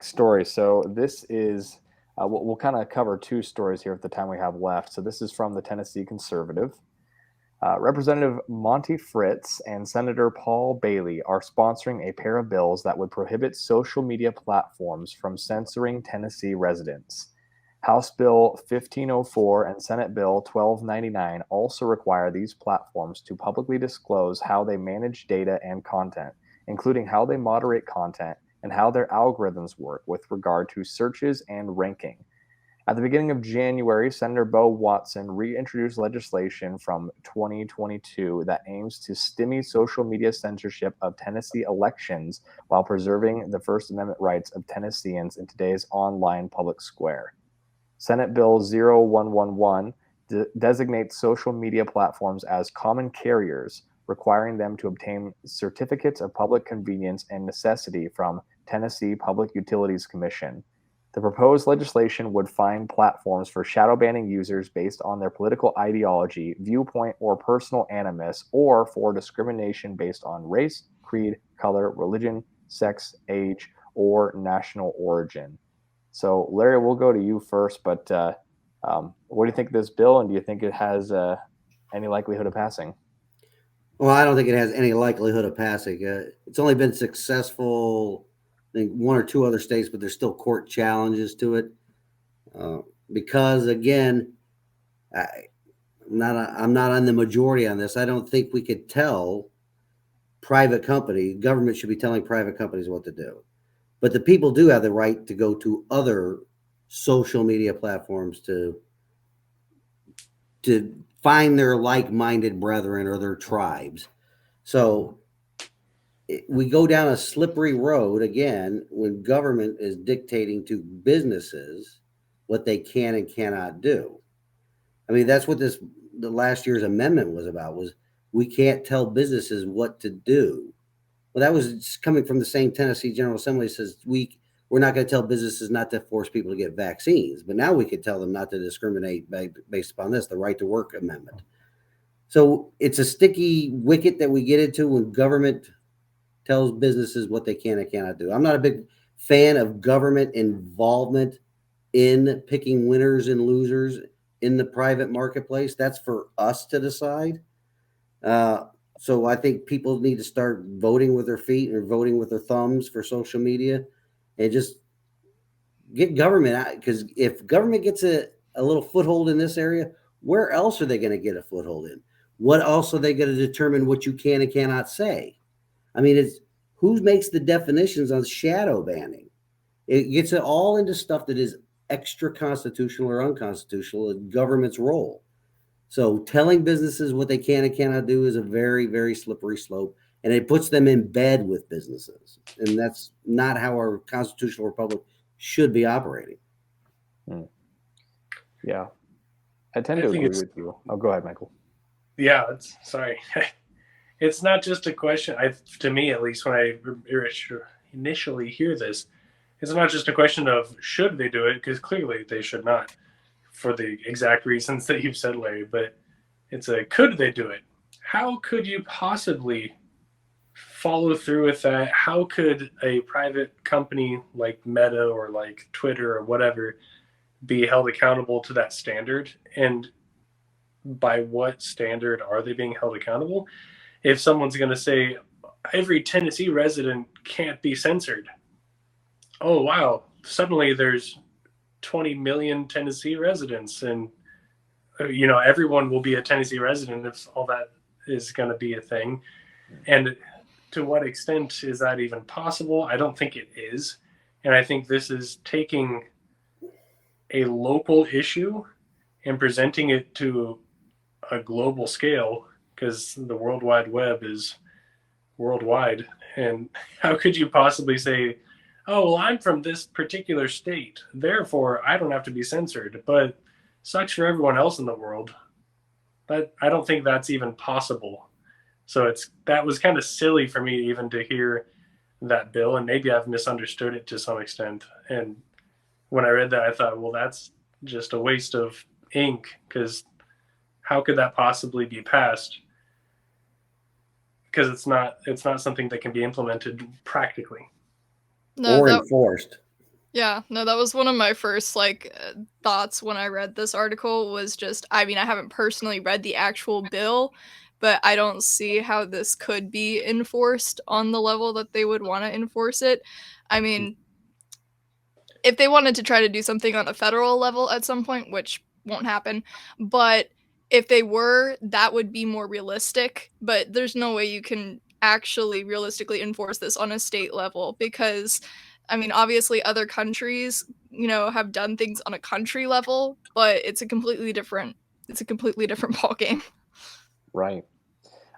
next story. So this is we'll kind of cover two stories here at the time we have left. So this is from the Tennessee Conservative. Representative Monty Fritz and Senator Paul Bailey are sponsoring a pair of bills that would prohibit social media platforms from censoring Tennessee residents. House Bill 1504 and Senate Bill 1299 also require these platforms to publicly disclose how they manage data and content, including how they moderate content and how their algorithms work with regard to searches and ranking. At the beginning of January, Senator Bo Watson reintroduced legislation from 2022 that aims to stymie social media censorship of Tennessee elections while preserving the First Amendment rights of Tennesseans in today's online public square. Senate Bill 0111 designates social media platforms as common carriers, requiring them to obtain certificates of public convenience and necessity from Tennessee Public Utilities Commission. The proposed legislation would fine platforms for shadow banning users based on their political ideology, viewpoint, or personal animus, or for discrimination based on race, creed, color, religion, sex, age, or national origin. So, Larry, we'll go to you first, but what do you think of this bill, and do you think it has any likelihood of passing? Well, I don't think it has any likelihood of passing. It's only been successful, I think, one or two other states, but there's still court challenges to it. Because, again, I'm not on the majority on this. I don't think we could tell government should be telling private companies what to do. But the people do have the right to go to other social media platforms to find their like-minded brethren or their tribes. So we go down a slippery road again when government is dictating to businesses what they can and cannot do. I mean, that's what the last year's amendment was about, was we can't tell businesses what to do. Well, that was coming from the same Tennessee General Assembly. Says we're not going to tell businesses not to force people to get vaccines, but now we could tell them not to discriminate based upon this, the right to work amendment. So it's a sticky wicket that we get into when government tells businesses what they can and cannot do. I'm not a big fan of government involvement in picking winners and losers in the private marketplace. That's for us to decide. So I think people need to start voting with their feet or voting with their thumbs for social media and just get government out. Because if government gets a little foothold in this area, where else are they going to get a foothold in? What else are they going to determine what you can and cannot say? I mean, it's who makes the definitions on shadow banning? It gets it all into stuff that is extra constitutional or unconstitutional in government's role. So telling businesses what they can and cannot do is a very, very slippery slope, and it puts them in bed with businesses. And that's not how our constitutional republic should be operating. Yeah. I tend to agree with you. Oh, go ahead, Michael. Yeah, sorry. It's not just a question, to me at least, when I initially hear this, it's not just a question of should they do it, because clearly they should not, for the exact reasons that you've said, Larry, but it's a could they do it? How could you possibly follow through with that? How could a private company like Meta or like Twitter or whatever be held accountable to that standard? And by what standard are they being held accountable? If someone's going to say every Tennessee resident can't be censored, oh, wow, suddenly there's 20 million Tennessee residents, and everyone will be a Tennessee resident if all that is going to be a thing. And to what extent is that even possible? I don't think it is. And I think this is taking a local issue and presenting it to a global scale, because the World Wide Web is worldwide. And how could you possibly say, oh, well, I'm from this particular state, therefore I don't have to be censored, but sucks for everyone else in the world? But I don't think that's even possible. So that was kind of silly for me even to hear that bill, and maybe I've misunderstood it to some extent. And when I read that, I thought, well, that's just a waste of ink, because how could that possibly be passed? Because it's not something that can be implemented practically. Or enforced. Yeah, no, that was one of my first thoughts when I read this article was just, I mean, I haven't personally read the actual bill, but I don't see how this could be enforced on the level that they would want to enforce it. I mean, if they wanted to try to do something on a federal level at some point, which won't happen, but if they were, that would be more realistic. But there's no way you can actually realistically enforce this on a state level because, I mean, obviously other countries, have done things on a country level, but it's a completely different ballgame. Right.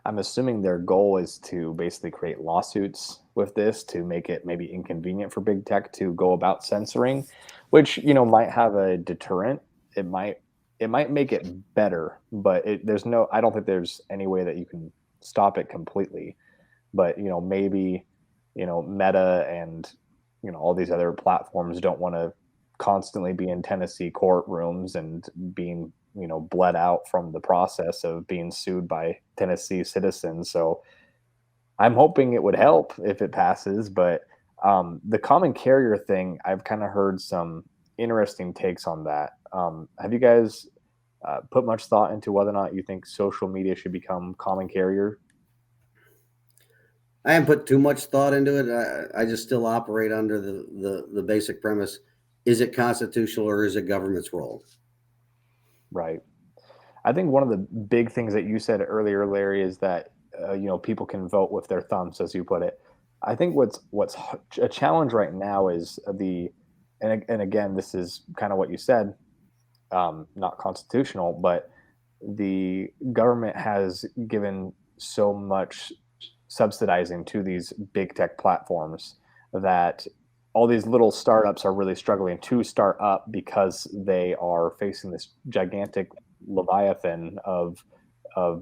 I'm assuming their goal is to basically create lawsuits with this to make it maybe inconvenient for big tech to go about censoring, which might have a deterrent. It might make it better, but there's no. I don't think there's any way that you can stop it completely. But maybe Meta and all these other platforms don't want to constantly be in Tennessee courtrooms and being bled out from the process of being sued by Tennessee citizens. So I'm hoping it would help if it passes. But the common carrier thing, I've kind of heard some interesting takes on that. Have you guys put much thought into whether or not you think social media should become common carrier? I haven't put too much thought into it. I just still operate under the basic premise: is it constitutional or is it government's role? Right. I think one of the big things that you said earlier, Larry, is that people can vote with their thumbs, as you put it. I think what's a challenge right now is and again, this is kind of what you said, not constitutional, but the government has given so much subsidizing to these big tech platforms that all these little startups are really struggling to start up because they are facing this gigantic leviathan of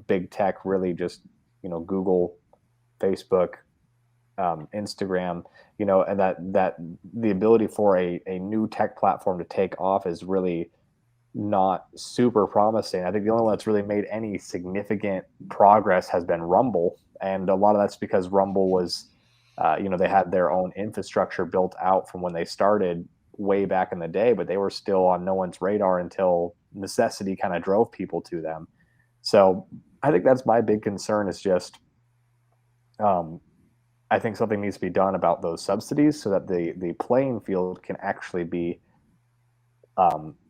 big tech, really just Google, Facebook, Instagram, and that the ability for a new tech platform to take off is really not super promising. I think the only one that's really made any significant progress has been Rumble, and a lot of that's because Rumble was, they had their own infrastructure built out from when they started way back in the day, but they were still on no one's radar until necessity kind of drove people to them. So I think that's my big concern is just, um, I think something needs to be done about those subsidies so that the playing field can actually be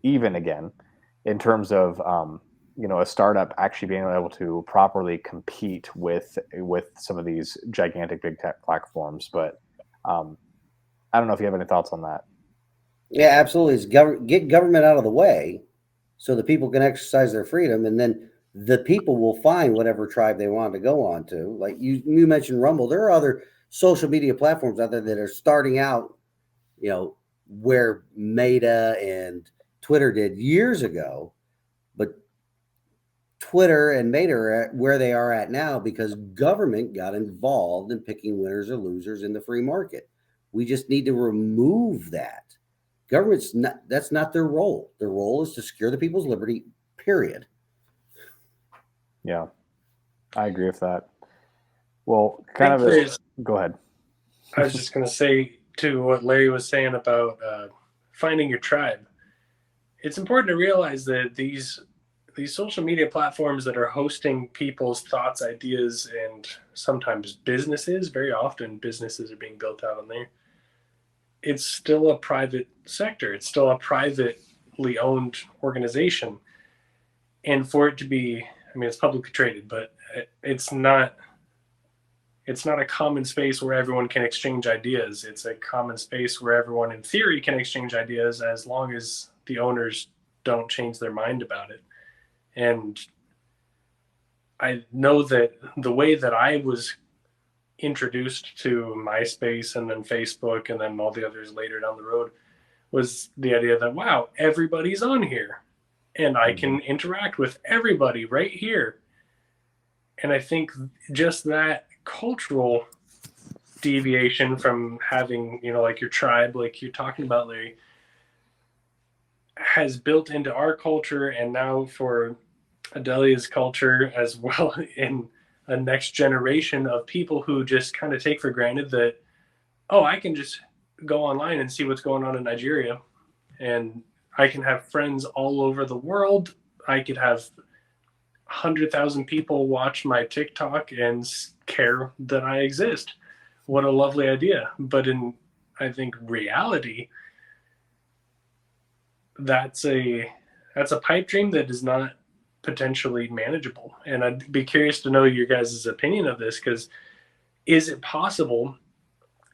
even again in terms of a startup actually being able to properly compete with some of these gigantic big tech platforms. But I don't know if you have any thoughts on that. Yeah, absolutely. Get government out of the way so the people can exercise their freedom, and then the people will find whatever tribe they want to go on to. Like you mentioned Rumble, there are other social media platforms out there that are starting out, where Meta and Twitter did years ago, but Twitter and Meta are at where they are at now because government got involved in picking winners or losers in the free market. We just need to remove that. Government's not, that's not their role. Their role is to secure the people's liberty, period. Yeah, I agree with that. Well, I think go ahead. I was just going to say to what Larry was saying about finding your tribe. It's important to realize that these social media platforms that are hosting people's thoughts, ideas, and sometimes businesses, very often businesses are being built out on there. It's still a private sector. It's still a privately owned organization. And for it to be, I mean, it's publicly traded, but it's not a common space where everyone can exchange ideas. It's a common space where everyone in theory can exchange ideas as long as the owners don't change their mind about it. And I know that the way that I was introduced to MySpace and then Facebook and then all the others later down the road was the idea that, wow, everybody's on here and I can interact with everybody right here. And I think just that cultural deviation from having, like your tribe, like you're talking about, Larry, has built into our culture and now for Adelia's culture as well in a next generation of people who just kind of take for granted that, oh, I can just go online and see what's going on in Nigeria, and I can have friends all over the world. I could have 100,000 people watch my TikTok and care that I exist. What a lovely idea. But in, I think, reality, that's a pipe dream that is not potentially manageable. And I'd be curious to know your guys' opinion of this, because is it possible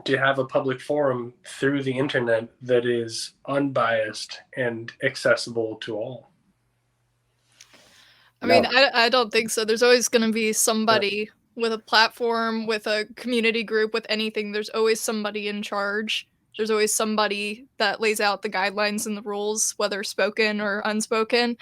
to have a public forum through the internet that is unbiased and accessible to all? I mean, No. I don't think so. There's always going to be somebody with a platform, with a community group, with anything. There's always somebody in charge. There's always somebody that lays out the guidelines and the rules, whether spoken or unspoken.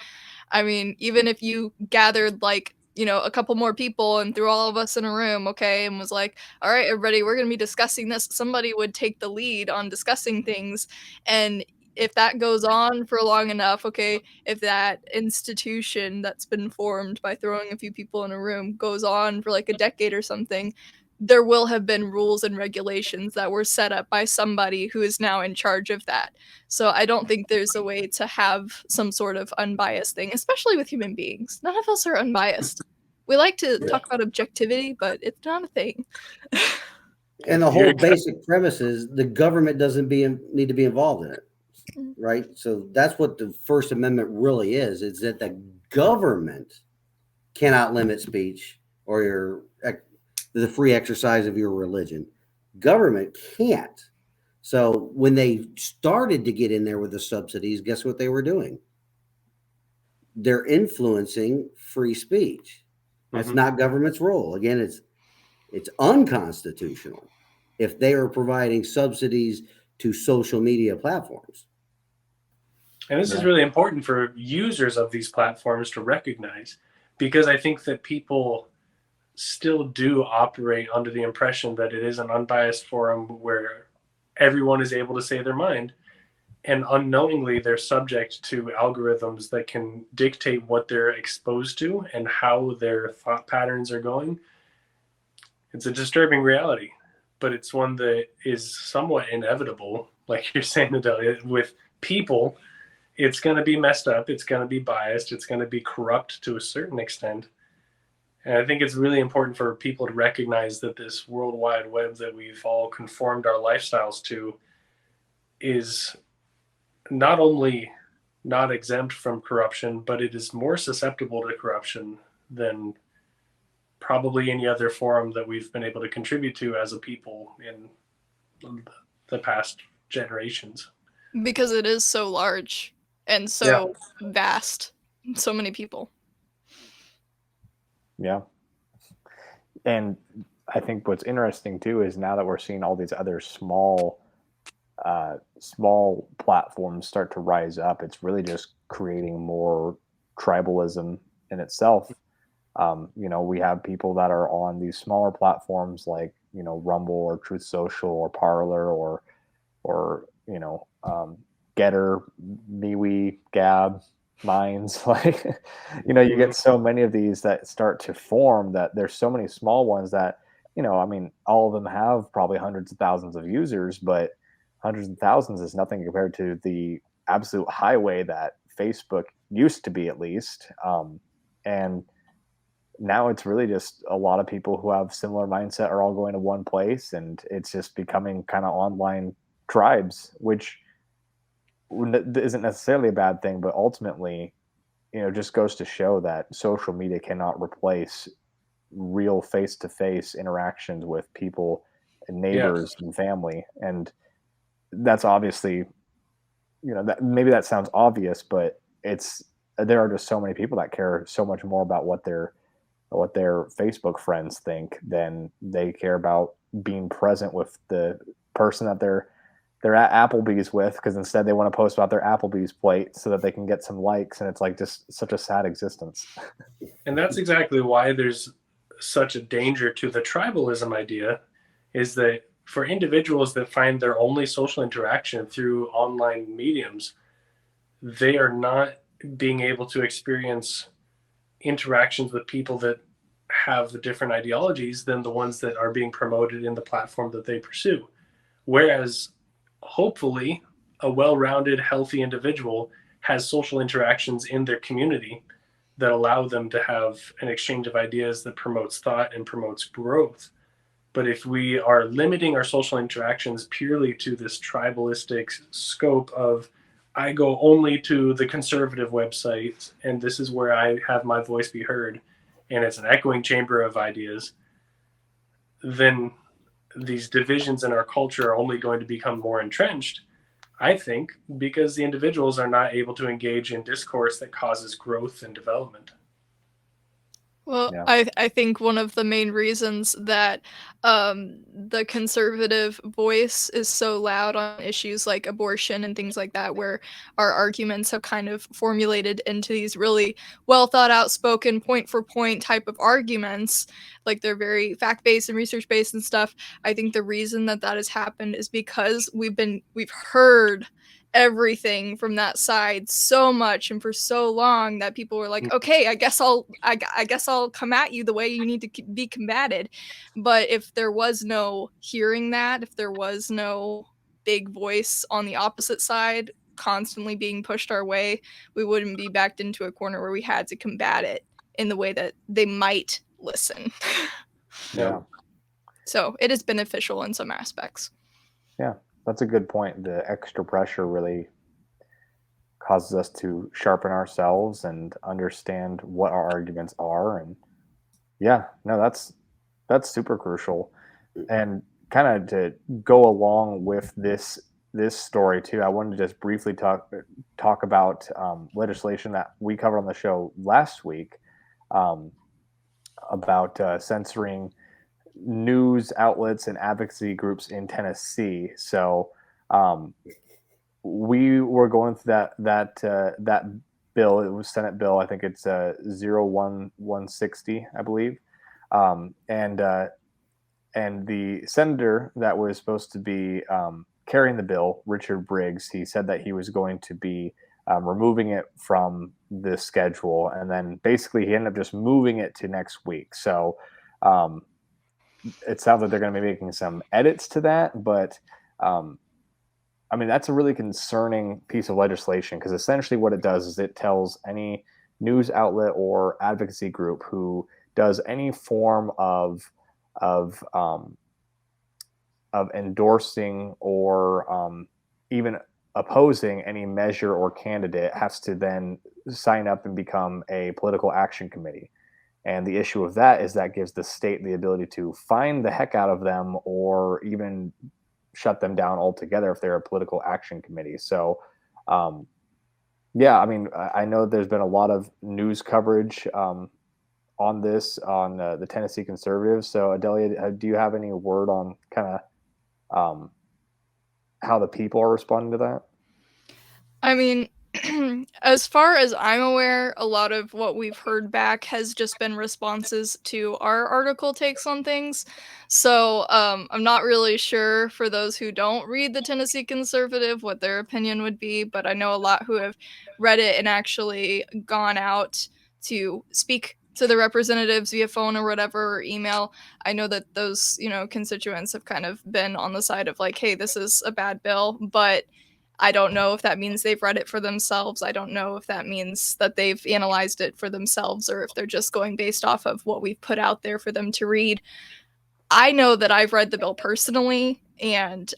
I mean, even if you gathered like, you know, a couple more people and threw all of us in a room, okay, and was like, all right, everybody, we're going to be discussing this, somebody would take the lead on discussing things. And if that goes on for long enough, okay, if that institution that's been formed by throwing a few people in a room goes on for like a decade or something, there will have been rules and regulations that were set up by somebody who is now in charge of that. So I don't think there's a way to have some sort of unbiased thing, especially with human beings. None of us are unbiased. We like to talk about objectivity, but it's not a thing. And the whole basic premise is the government doesn't need to be involved in it, right? So that's what the First Amendment really is that the government cannot limit speech or the free exercise of your religion. Government can't. So when they started to get in there with the subsidies, guess what they were doing? They're influencing free speech. That's not government's role. Again, it's unconstitutional if they are providing subsidies to social media platforms. And this is really important for users of these platforms to recognize, because I think that people still do operate under the impression that it is an unbiased forum where everyone is able to say their mind, and unknowingly they're subject to algorithms that can dictate what they're exposed to and how their thought patterns are going. It's a disturbing reality, but it's one that is somewhat inevitable. Like you're saying, Adelia, with people, it's going to be messed up, it's going to be biased, it's going to be corrupt to a certain extent. And I think it's really important for people to recognize that this World Wide Web that we've all conformed our lifestyles to is not only not exempt from corruption, but it is more susceptible to corruption than probably any other forum that we've been able to contribute to as a people in the past generations. Because it is so large and so vast, so many people. Yeah. And I think what's interesting too is now that we're seeing all these other small platforms start to rise up, it's really just creating more tribalism in itself. We have people that are on these smaller platforms like, Rumble or Truth Social or Parler or Getter, MeWe, Gab, Minds. Like, you get so many of these that start to form that there's so many small ones that, all of them have probably hundreds of thousands of users, but hundreds of thousands is nothing compared to the absolute highway that Facebook used to be, at least. And now it's really just a lot of people who have similar mindset are all going to one place, and it's just becoming kind of online tribes, which isn't necessarily a bad thing, but ultimately, just goes to show that social media cannot replace real face-to-face interactions with people and neighbors and family. And that's obviously, that maybe that sounds obvious, but there are just so many people that care so much more about what their Facebook friends think than they care about being present with the person that they're at Applebee's with, because instead they want to post about their Applebee's plate so that they can get some likes, and it's like just such a sad existence. And that's exactly why there's such a danger to the tribalism idea, is that for individuals that find their only social interaction through online mediums, they are not being able to experience interactions with people that have different ideologies than the ones that are being promoted in the platform that they pursue. Whereas hopefully a well-rounded, healthy individual has social interactions in their community that allow them to have an exchange of ideas that promotes thought and promotes growth. But if we are limiting our social interactions purely to this tribalistic scope of, I go only to the conservative website and this is where I have my voice be heard, and it's an echoing chamber of ideas, then these divisions in our culture are only going to become more entrenched, I think, because the individuals are not able to engage in discourse that causes growth and development. Well, Yeah. I think one of the main reasons that the conservative voice is so loud on issues like abortion and things like that, where our arguments have kind of formulated into these really well thought out, spoken, point for point type of arguments, like they're very fact based and research based and stuff. I think the reason that that has happened is because we've heard everything from that side so much and for so long that people were like, okay, I guess I'll come at you the way you need to be combated. But if there was no hearing that, if there was no big voice on the opposite side constantly being pushed our way, we wouldn't be backed into a corner where we had to combat it in the way that they might listen. Yeah. So it is beneficial in some aspects. Yeah, that's a good point. The extra pressure really causes us to sharpen ourselves and understand what our arguments are. And yeah, no, that's super crucial. And kind of to go along with this story too, I wanted to just briefly talk about legislation that we covered on the show last week, um, about censoring news outlets and advocacy groups in Tennessee. So um, we were going through that bill. It was Senate bill. I think it's 01160, I believe. And the senator that was supposed to be carrying the bill, Richard Briggs, he said that he was going to be removing it from the schedule, and then basically he ended up just moving it to next week. So um, it sounds like they're going to be making some edits to that, but um, I mean, that's a really concerning piece of legislation, because essentially what it does is it tells any news outlet or advocacy group who does any form of um, of endorsing or even opposing any measure or candidate has to then sign up and become a political action committee. And the issue of that is that gives the state the ability to fine the heck out of them or even shut them down altogether if they're a political action committee. So, yeah, I mean, I know there's been a lot of news coverage on this on the Tennessee conservatives. So, Adelia, do you have any word on kind of how the people are responding to that? I mean, as far as I'm aware, a lot of what we've heard back has just been responses to our article takes on things. So I'm not really sure, for those who don't read the Tennessee Conservative, what their opinion would be, but I know a lot who have read it and actually gone out to speak to the representatives via phone or whatever, or email. I know that those, constituents have kind of been on the side of like, hey, this is a bad bill, but I don't know if that means they've read it for themselves. I don't know if that means that they've analyzed it for themselves, or if they're just going based off of what we've put out there for them to read. I know that I've read the bill personally, and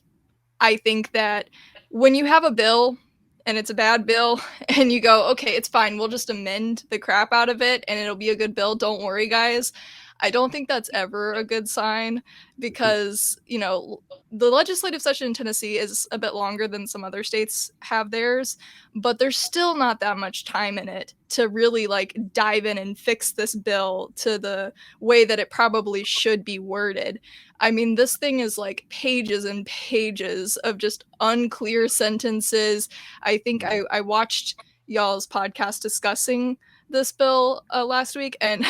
I think that when you have a bill and it's a bad bill and you go, okay, it's fine, we'll just amend the crap out of it and it'll be a good bill, don't worry, guys. I don't think that's ever a good sign, because, the legislative session in Tennessee is a bit longer than some other states have theirs, but there's still not that much time in it to really like dive in and fix this bill to the way that it probably should be worded. I mean, this thing is like pages and pages of just unclear sentences. I think I watched y'all's podcast discussing this bill last week, and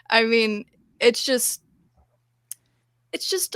I mean, it's just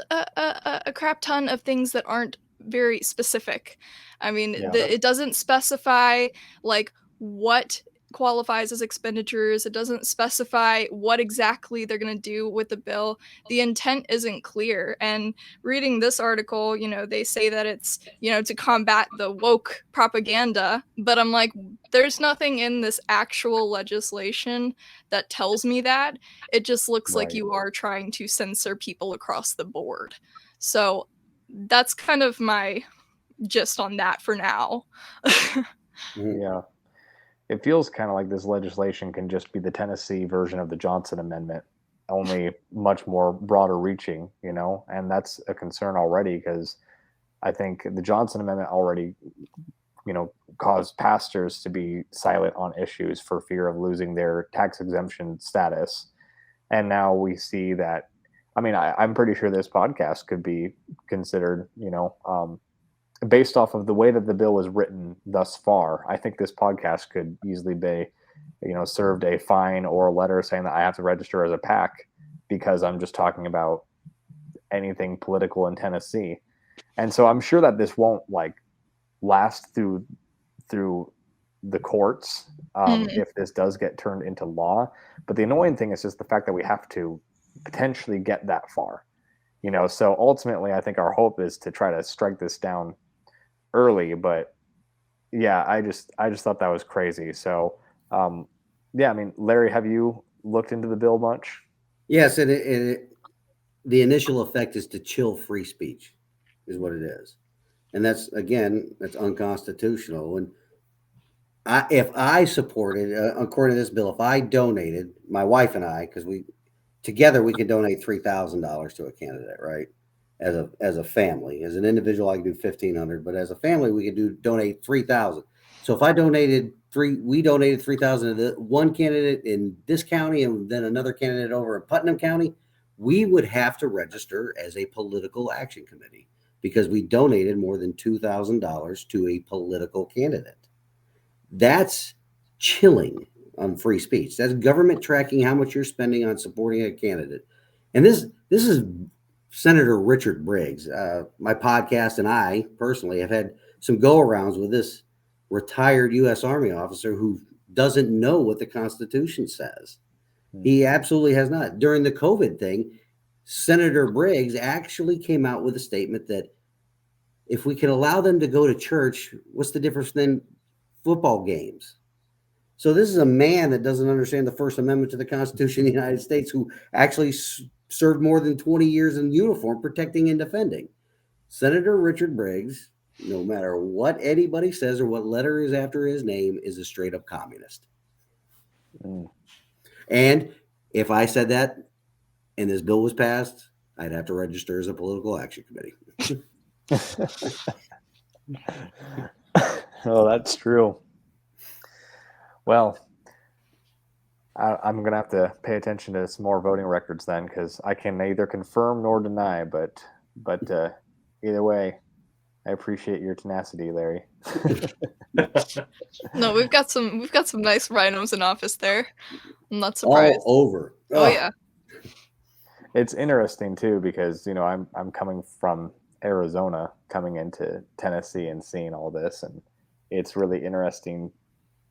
a crap ton of things that aren't very specific. I mean, Yeah. it doesn't specify like what qualifies as expenditures. It doesn't specify what exactly they're going to do with the bill. The intent isn't clear. And reading this article, they say that it's, to combat the woke propaganda. But I'm like, there's nothing in this actual legislation that tells me that. It just looks like Right. you are trying to censor people across the board. So that's kind of my gist on that for now. Yeah. It feels kind of like this legislation can just be the Tennessee version of the Johnson Amendment, only much more broader reaching, and that's a concern already because I think the Johnson Amendment already, caused pastors to be silent on issues for fear of losing their tax exemption status. And now we see that, I'm pretty sure this podcast could be considered, based off of the way that the bill is written thus far, I think this podcast could easily be, served a fine or a letter saying that I have to register as a PAC because I'm just talking about anything political in Tennessee. And so I'm sure that this won't last through the courts if this does get turned into law. But the annoying thing is just the fact that we have to potentially get that far. So ultimately, I think our hope is to try to strike this down early, but yeah, I just thought that was crazy. So Larry, have you looked into the bill much? Yes, and the initial effect is to chill free speech, is what it is, and that's unconstitutional. And if I supported, according to this bill, if I donated, my wife and I, because we can donate $3,000 to a candidate, right? As a family, as an individual, I can do 1,500, but as a family, we could donate 3,000. So if we donated 3,000 to one candidate in this county and then another candidate over in Putnam County, we would have to register as a political action committee because we donated more than $2,000 to a political candidate. That's chilling on free speech. That's government tracking how much you're spending on supporting a candidate. And this is Senator Richard Briggs. My podcast and I personally have had some go-arounds with this retired U.S. Army officer who doesn't know what the Constitution says. He absolutely has not. During the COVID thing, Senator Briggs actually came out with a statement that if we can allow them to go to church, what's the difference than football games? So this is a man that doesn't understand the First Amendment to the Constitution of the United States, who actually served more than 20 years in uniform protecting and defending. Senator Richard Briggs, no matter what anybody says or what letter is after his name, is a straight up communist. And if I said that and this bill was passed, I'd have to register as a political action committee. Oh, that's true. Well, I'm going to have to pay attention to some more voting records then, because I can neither confirm nor deny. But either way, I appreciate your tenacity, Larry. No, we've got some nice rhinos in office there. I'm not surprised. All over. Oh yeah. It's interesting too because I'm coming from Arizona, coming into Tennessee and seeing all this, and it's really interesting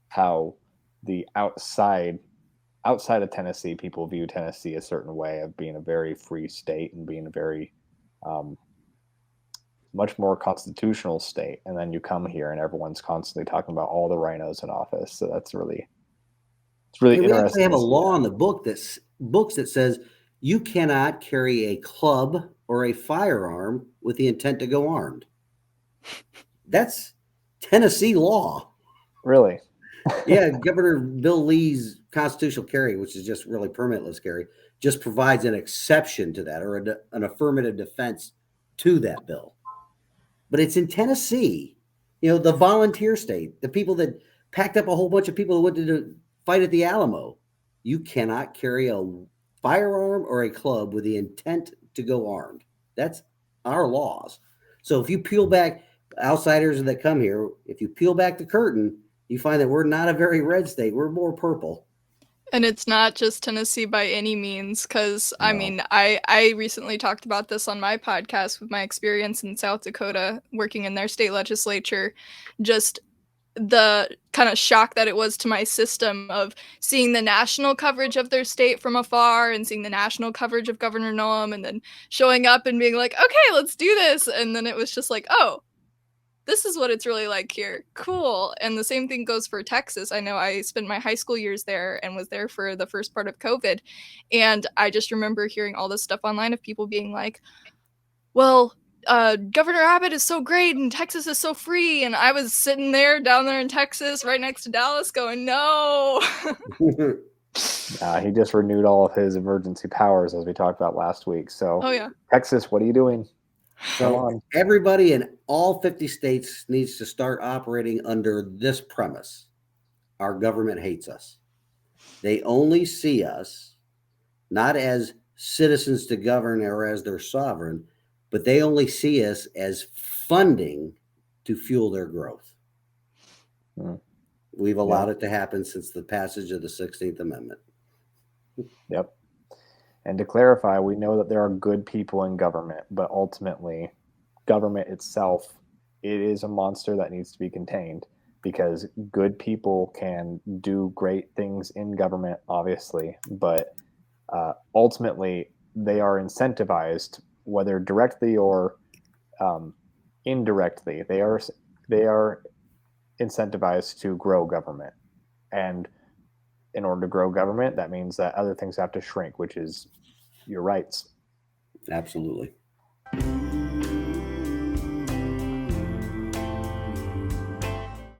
how the outside of Tennessee people view Tennessee a certain way of being a very free state and being a very much more constitutional state, and then you come here and everyone's constantly talking about all the rhinos in office. So it's really interesting. We actually have a law in the books that says you cannot carry a club or a firearm with the intent to go armed. That's Tennessee law. Really? Yeah, Governor Bill Lee's constitutional carry, which is just really permitless carry, just provides an exception to that, or an affirmative defense to that bill. But it's in Tennessee, the volunteer state, the people that packed up a whole bunch of people who went to fight at the Alamo. You cannot carry a firearm or a club with the intent to go armed. That's our laws. So if you peel back, outsiders that come here, if you peel back the curtain, you find that we're not a very red state. We're more purple. And it's not just Tennessee by any means, because I recently talked about this on my podcast with my experience in South Dakota working in their state legislature. Just the kind of shock that it was to my system of seeing the national coverage of their state from afar and seeing the national coverage of Governor Noam and then showing up and being like, okay, let's do this. And then it was just like, oh, this is what it's really like here. Cool. And the same thing goes for Texas. I know I spent my high school years there and was there for the first part of COVID. And I just remember hearing all this stuff online of people being like, well, Governor Abbott is so great and Texas is so free. And I was sitting there down there in Texas right next to Dallas going, no. He just renewed all of his emergency powers, as we talked about last week. So, Oh, yeah. Texas, what are you doing? Come So on. everybody in all 50 states needs to start operating under this premise. Our government hates us. They only see us not as citizens to govern or as their sovereign, but they only see us as funding to fuel their growth. We've allowed it to happen since the passage of the 16th Amendment. Yep. And to clarify, we know that there are good people in government, but ultimately, government itself, it is a monster that needs to be contained, because good people can do great things in government, obviously, but ultimately, they are incentivized, whether directly or indirectly. They are incentivized to grow government, and in order to grow government, that means that other things have to shrink, which is your rights. Absolutely.